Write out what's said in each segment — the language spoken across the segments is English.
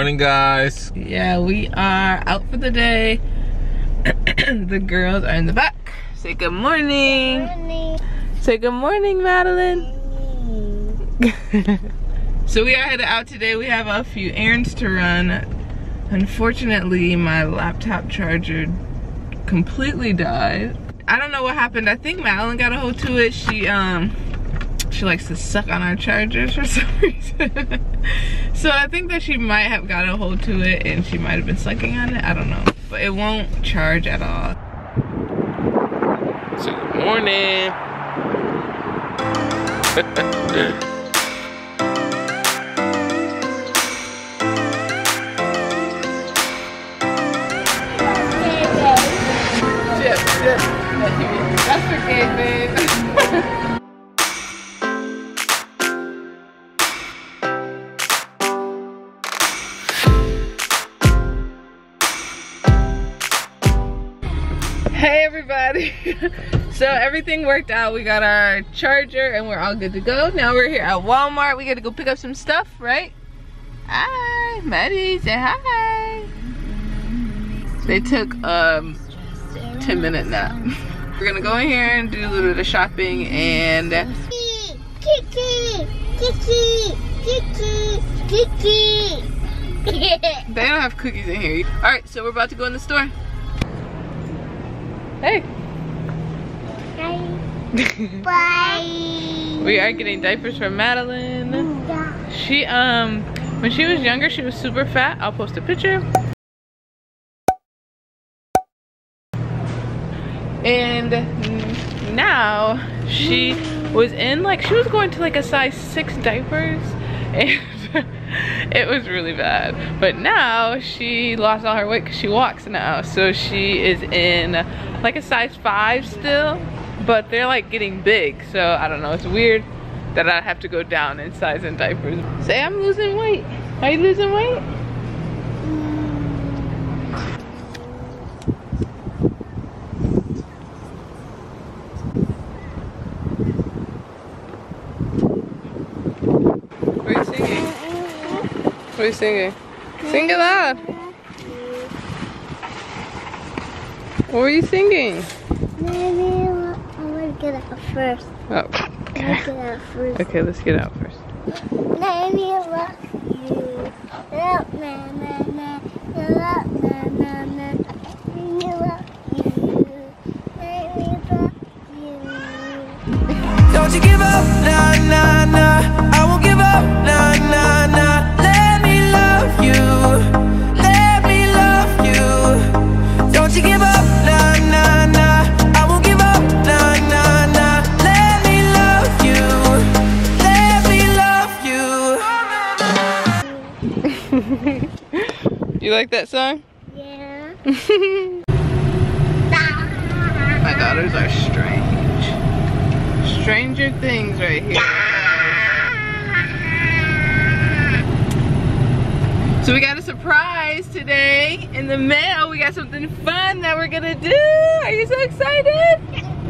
morning, guys. Yeah, we are out for the day. The girls are in the back. Say good morning. Good morning. Say good morning, Madeline. So we are headed out today. We have a few errands to run. Unfortunately, my laptop charger completely died. I don't know what happened. I think Madeline got a hold to it. She likes to suck on our chargers for some reason. So I think that she might have got a hold to it and she might have been sucking on it. I don't know. But it won't charge at all. So good morning. That's okay, babe. Hey everybody. So everything worked out. We got our charger and we're all good to go. Now we're here at Walmart. We got to go pick up some stuff, right? Hi, Maddie, say hi. They took 10-minute nap. We're gonna go in here and do a little bit of shopping and Kiki. they don't have cookies in here. Alright, so we're about to go in the store. Hey. Bye. We are getting diapers for Madeline. She when she was younger she was super fat. I'll post a picture. And now she was in she was going to a size 6 diapers and it was really bad. But now she lost all her weight because she walks now. So she is in a size 5 still, but they're getting big. So I don't know, it's weird that I have to go down in size in diapers. Say I'm losing weight. Are you losing weight? What are you singing? What are you singing? Sing it loud. What were you singing? Maybe I want to get out first. Oh, okay. Get out first. Okay, let's get out first. Maybe I love you. Love, na, na, na. Love, na, na, na. Maybe I love you. Maybe I love you. Don't you give up, nah, nah, nah. I won't give up, nah, nah, nah. Let me love you. Let me love you. Don't you give up, nah, nah, nah. I won't give up, nah, nah, nah. Let me love you. Let me love you. You like that song? Yeah. My daughters are strange. Stranger things right here. So we got a surprise today in the mail. We got something fun that we're gonna do. Are you so excited?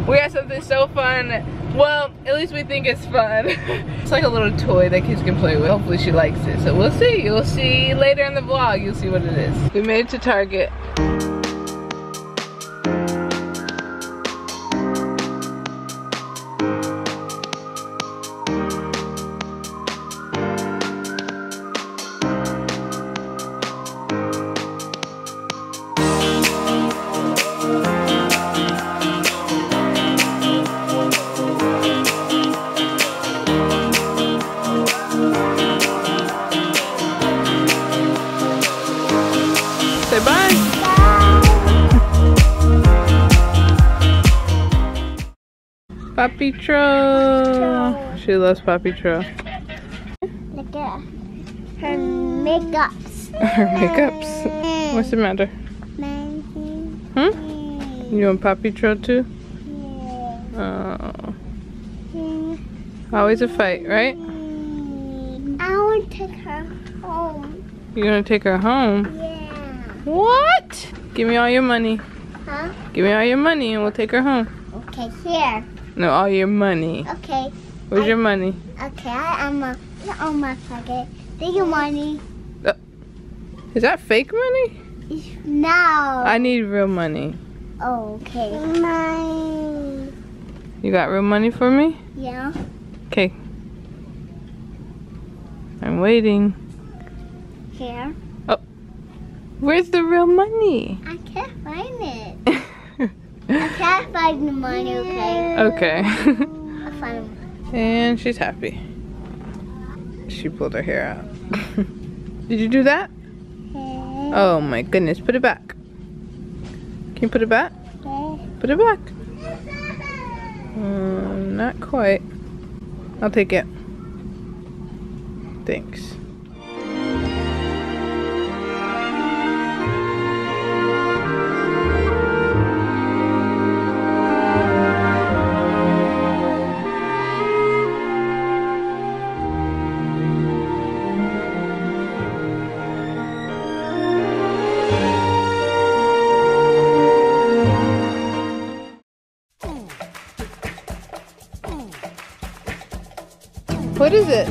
We got something so fun. Well, at least we think it's fun. It's like a little toy that kids can play with. Hopefully she likes it. So we'll see. You'll see later in the vlog. You'll see what it is. We made it to Target. Say bye. Papi Tro. She loves Papi Tro. Look at her makeups. Her makeups. What's the matter? Hmm? You want Papi Tro too? Oh. Always a fight, right? I want to take her home. You're gonna take her home? Yeah. What? Give me all your money. Huh? Give me all your money and we'll take her home. Okay, here. No, all your money. Okay. Where's your money? Okay, I'm on my pocket. Take your money. Is that fake money? No. I need real money. Oh, okay. Mine. You got real money for me? Yeah. Okay. I'm waiting. Here. Where's the real money? I can't find it. I can't find the money, okay? Okay. I'll find it. And she's happy. She pulled her hair out. Did you do that? Oh my goodness. Put it back. Can you put it back? Put it back. Not quite. I'll take it. Thanks. What is it?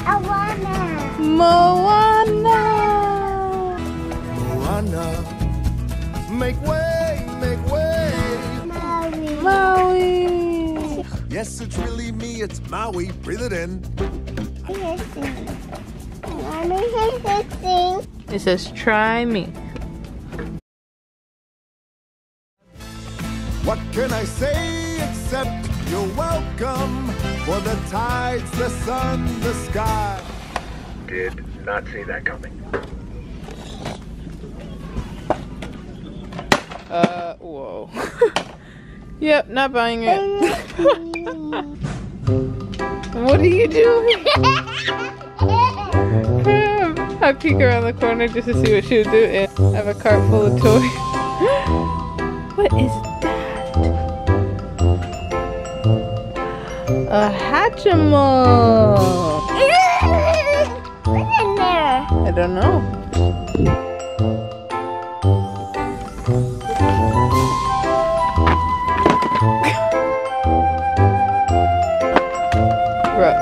Awana. Moana. Moana, make way, make way. Maui. Maui. Yes, it's really me, it's Maui. Breathe it in. Mommy, sing. It says, try me. What can I say except you're welcome for the tides, the sun, the sky. Did not see that coming. Whoa. Yep, not buying it. What are you doing? I peek around the corner just to see what she would do, and I have a cart full of toys. What is that? A Hatchimal. What's in there? I don't know. Bro.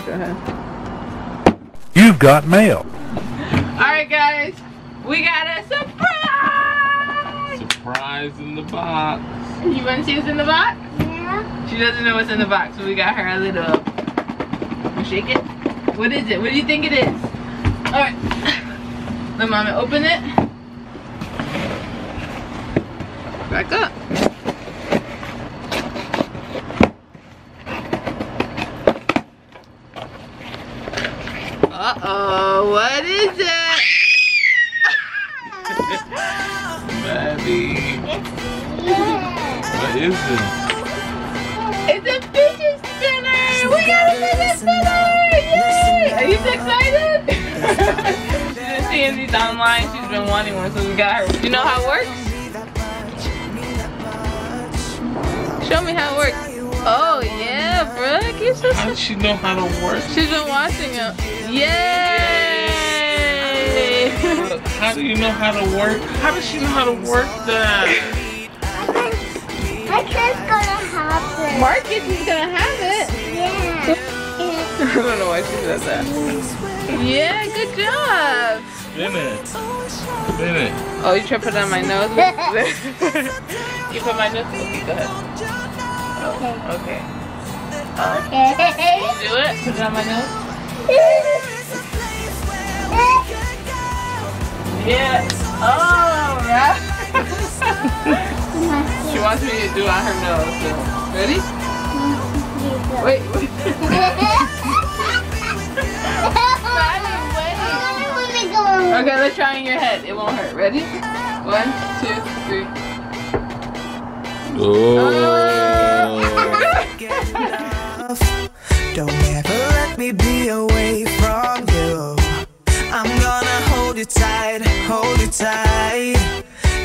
Go ahead. You've got mail. Alright guys, we got a surprise! Surprise in the box. You wanna see what's in the box? Yeah. She doesn't know what's in the box, so we got her a little... You shake it? What is it? What do you think it is? Alright. Let Mama open it. Back up. Uh-oh, what is it? Maddie. What is it? It's a fidget spinner! We got a fidget spinner! Yay! Are you excited? She's been seeing these online. She's been wanting one, so we got her. You know how it works? Show me how it works. Oh yeah, Brooke, you're so How does she know how to work? She's been watching it. Yay! How do you know how to work? How does she know how to work that? I think it's gonna happen. Marcus is gonna have it. Yeah. I don't know why she said that. Yeah, good job. Spin it. Spin it. Oh, you try to put it on my nose? You put my nose? Okay, go ahead. Oh, okay. Okay. Do it. Put it on my nose. Yeah. Oh, right. She wants me to do it on her nose. So. Ready? Wait. Okay, let's try in your head. It won't hurt. Ready? 1, 2, 3. Oh. Don't ever let me be away from you. I'm gonna hold you tight,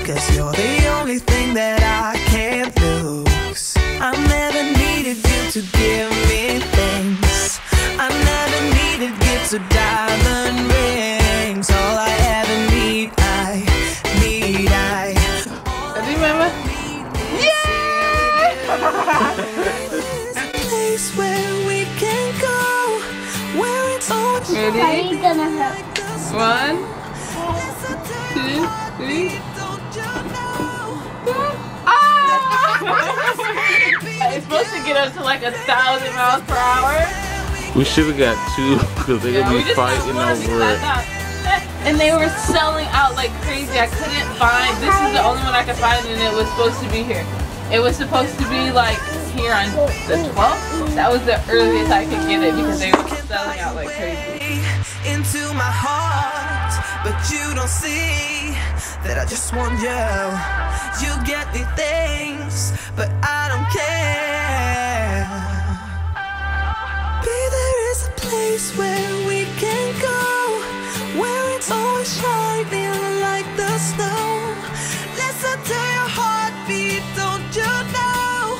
cause you're the only thing that I can't lose. I never needed you to give me things. I never into diamond rings. All I ever need, I need. Do you remember? Place where we can go, where it's all Are Ready? you gonna help? 1, 2, 3. It's supposed to get up to like 1,000 miles per hour. We should have got 2 because they're Yeah, gonna we be just got fighting one over because I it. thought- And they were selling out like crazy. I couldn't find. This is the only one I could find, and it was supposed to be here. It was supposed to be like here on the 12th. That was the earliest I could get it because they were selling out like crazy. into my heart, but you don't see that I just want you. You get the things, but I don't care. Babe, there is a place where we can go, where it's always shining like the snow. Listen to your heartbeat, don't you know?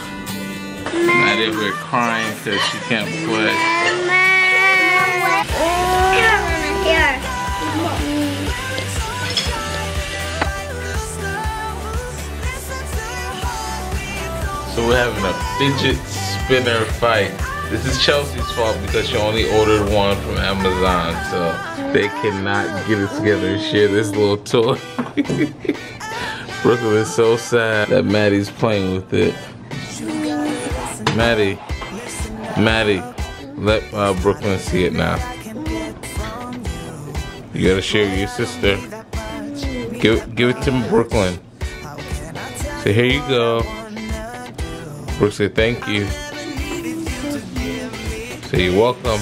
Maddie, we're crying because she can't play. Here. So we're having a fidget spinner fight. This is Chelsea's fault because she only ordered one from Amazon, so they cannot get it together and share this little toy. Brooklyn is so sad that Maddie's playing with it. Maddie, let Brooklyn see it now. You gotta share with your sister. Give it to Brooklyn. So here you go. Brooke said thank you. So you're welcome.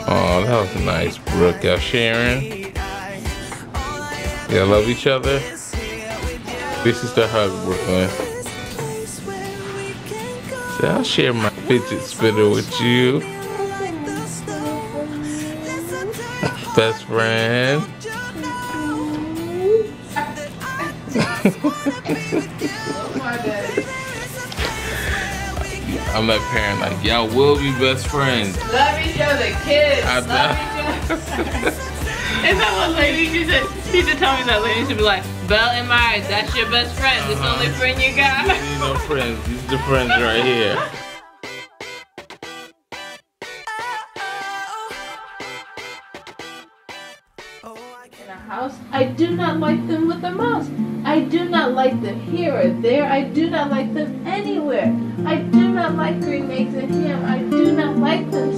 Oh, that was nice, Brooke. Y'all sharing? Y'all love each other? This is the hug, Brooklyn. So I'll share my fidget spinner with you. Best friend. I'm that parent like, y'all will be best friends. Love each other, kids. I Love each other. Is that what lady she said? She should tell me that lady should be like, Belle and Myers, that's your best friend. This the only friend you got. These are no friends. These are the friends right here. House. I do not like them with a mouse. I do not like them here or there. I do not like them anywhere. I do not like green eggs and ham. I do not like them